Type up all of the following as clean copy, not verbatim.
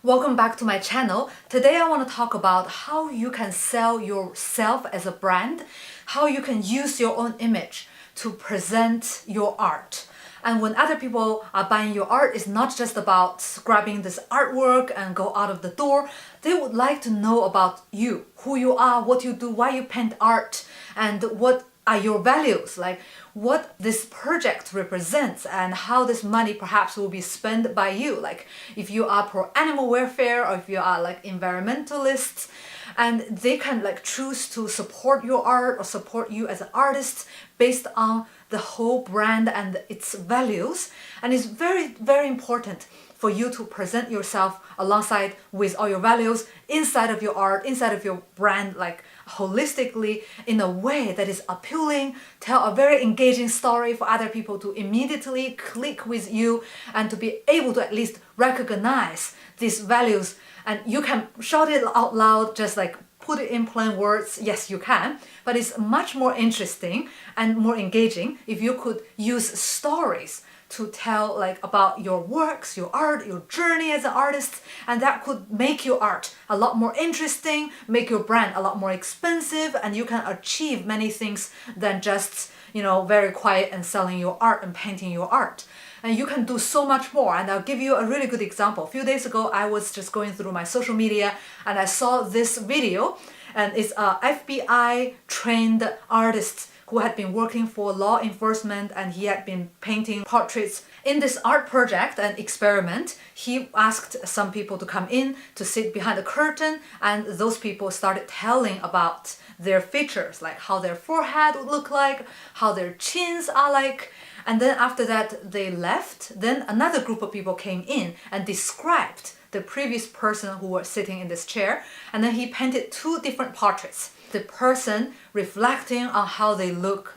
Welcome back to my channel. Today I want to talk about how you can sell yourself as a brand, how you can use your own image to present your art. And when other people are buying your art, it's not just about grabbing this artwork and go out of the door. They would like to know about you, who you are, what you do, why you paint art, and what are your values, like what this project represents and how this money perhaps will be spent by you. Like if you are pro animal welfare or if you are like environmentalists, and they can like choose to support your art or support you as an artist based on the whole brand and its values. And it's very, very important for you to present yourself alongside with all your values inside of your art, inside of your brand, like holistically in a way that is appealing, tell a very engaging story for other people to immediately click with you and to be able to at least recognize these values. And you can shout it out loud, just like put it in plain words. Yes, you can, but it's much more interesting and more engaging if you could use stories to tell like about your works, your art, your journey as an artist, and that could make your art a lot more interesting, make your brand a lot more expensive, and you can achieve many things than just, very quiet and selling your art and painting your art. And you can do so much more. And I'll give you a really good example. A few days ago, I was just going through my social media and I saw this video, and it's a FBI trained artist who had been working for law enforcement, and he had been painting portraits. In this art project and experiment, he asked some people to come in to sit behind the curtain, and those people started telling about their features, like how their forehead would look like, how their chins are like. And then after that they left, then another group of people came in and described the previous person who was sitting in this chair, and then he painted two different portraits. The person reflecting on how they look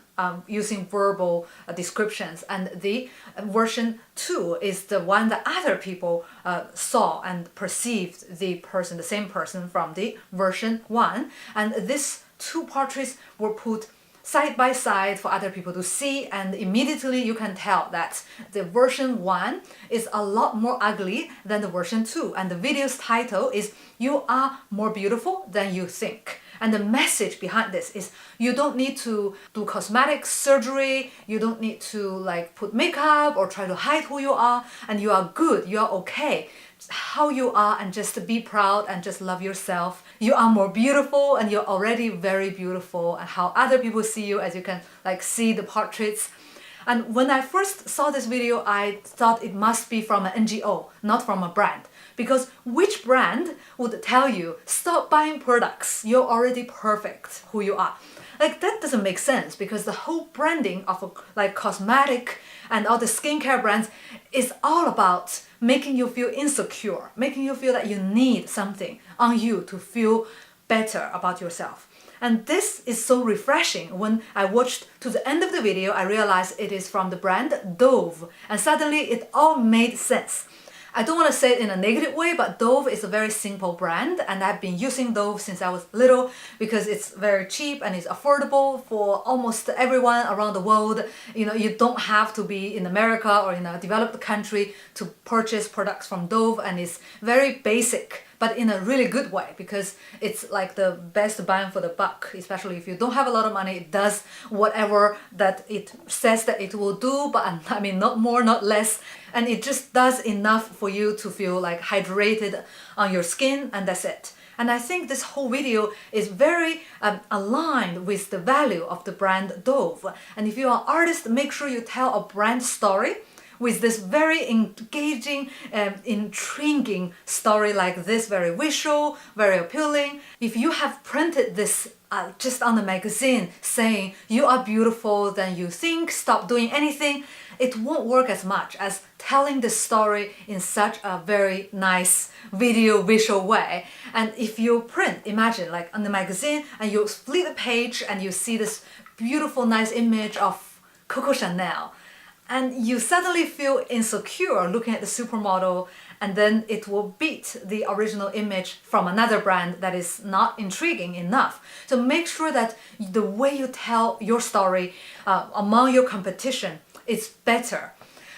using verbal descriptions, and the version 2 is the one that other people saw and perceived the same person from the version 1. And these two portraits were put side by side for other people to see, and immediately you can tell that the version 1 is a lot more ugly than the version 2. And the video's title is "You Are More Beautiful Than You Think." And the message behind this is you don't need to do cosmetic surgery, you don't need to like put makeup or try to hide who you are, and you are good, you are okay how you are, and just be proud and just love yourself. You are more beautiful and you're already very beautiful, and how other people see you, as you can like see the portraits. And when I first saw this video, I thought it must be from an NGO, not from a brand. Because which brand would tell you, stop buying products, you're already perfect who you are? Like that doesn't make sense, because the whole branding of like cosmetic and all the skincare brands is all about making you feel insecure, making you feel that you need something on you to feel better about yourself. And this is so refreshing. When I watched to the end of the video, I realized it is from the brand Dove, and suddenly it all made sense. I don't want to say it in a negative way, but Dove is a very simple brand, and I've been using Dove since I was little because it's very cheap and it's affordable for almost everyone around the world. You don't have to be in America or in a developed country to purchase products from Dove, and it's very basic, but in a really good way, because it's like the best bang for the buck. Especially if you don't have a lot of money, it does whatever that it says that it will do, but I mean not more, not less, and it just does enough for you to feel like hydrated on your skin, and that's it. And I think this whole video is very aligned with the value of the brand Dove. And if you're an artist, make sure you tell a brand story with this very engaging, intriguing story like this, very visual, very appealing. If you have printed this just on the magazine saying you are beautiful than you think, stop doing anything, it won't work as much as telling the story in such a very nice video visual way. And if you print, imagine like on the magazine, and you flip the page and you see this beautiful nice image of Coco Chanel, and you suddenly feel insecure looking at the supermodel, and then it will beat the original image from another brand that is not intriguing enough. So make sure that the way you tell your story among your competition is better.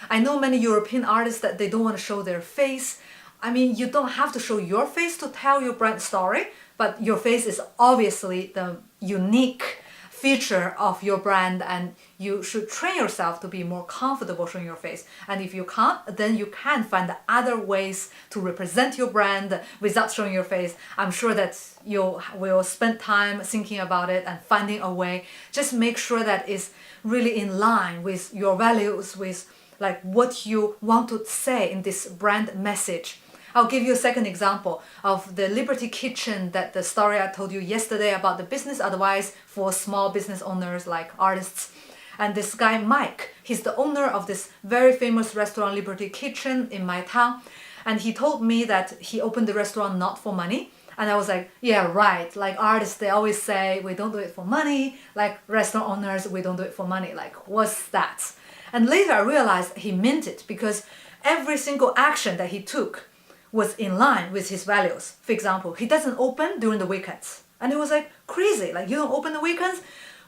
I know many European artists that they don't want to show their face. I mean, you don't have to show your face to tell your brand story, but your face is obviously the unique feature of your brand, and you should train yourself to be more comfortable showing your face. And if you can't, then you can find other ways to represent your brand without showing your face. I'm sure that you will spend time thinking about it and finding a way. Just make sure that it's really in line with your values, with like what you want to say in this brand message. I'll give you a second example of the Liberty Kitchen, that the story I told you yesterday about the business advice for small business owners like artists. And this guy, Mike, he's the owner of this very famous restaurant, Liberty Kitchen, in my town. And he told me that he opened the restaurant not for money. And I was like, yeah, right. Like artists, they always say, we don't do it for money. Like restaurant owners, we don't do it for money. Like, what's that? And later I realized he meant it, because every single action that he took was in line with his values. For example, he doesn't open during the weekends. And it was like crazy, like you don't open the weekends?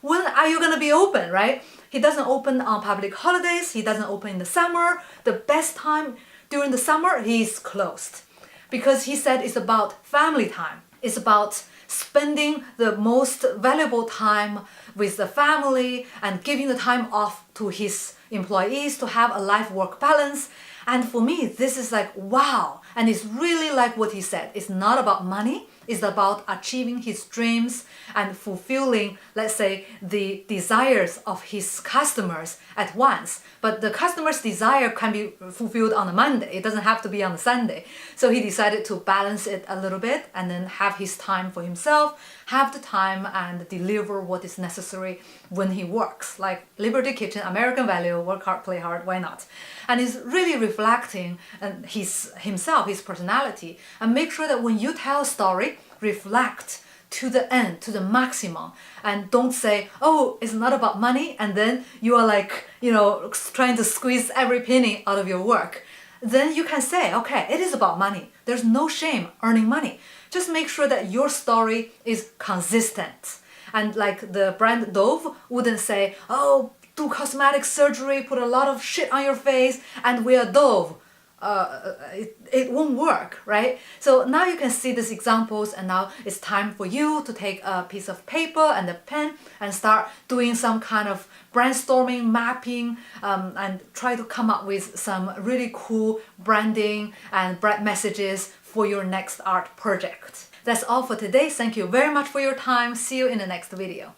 When are you gonna be open, right? He doesn't open on public holidays, he doesn't open in the summer. The best time during the summer, he's closed. Because he said it's about family time. It's about spending the most valuable time with the family and giving the time off to his employees to have a life-work balance. And for me, this is like, wow. And it's really like what he said. It's not about money. It's about achieving his dreams and fulfilling, let's say, the desires of his customers at once. But the customer's desire can be fulfilled on a Monday. It doesn't have to be on a Sunday. So he decided to balance it a little bit and then have his time for himself, have the time and deliver what is necessary when he works. Like Liberty Kitchen, American value, work hard, play hard, why not? And he's really reflecting himself, his personality, and make sure that when you tell a story, reflect to the end, to the maximum, and don't say, oh, it's not about money, and then you are like, trying to squeeze every penny out of your work. Then you can say, okay, it is about money. There's no shame earning money. Just make sure that your story is consistent. And like the brand Dove wouldn't say, oh, do cosmetic surgery, put a lot of shit on your face, and wear Dove. It won't work, right? So now you can see these examples, and now it's time for you to take a piece of paper and a pen and start doing some kind of brainstorming, mapping, and try to come up with some really cool branding and brand messages for your next art project. That's all for today. Thank you very much for your time. See you in the next video.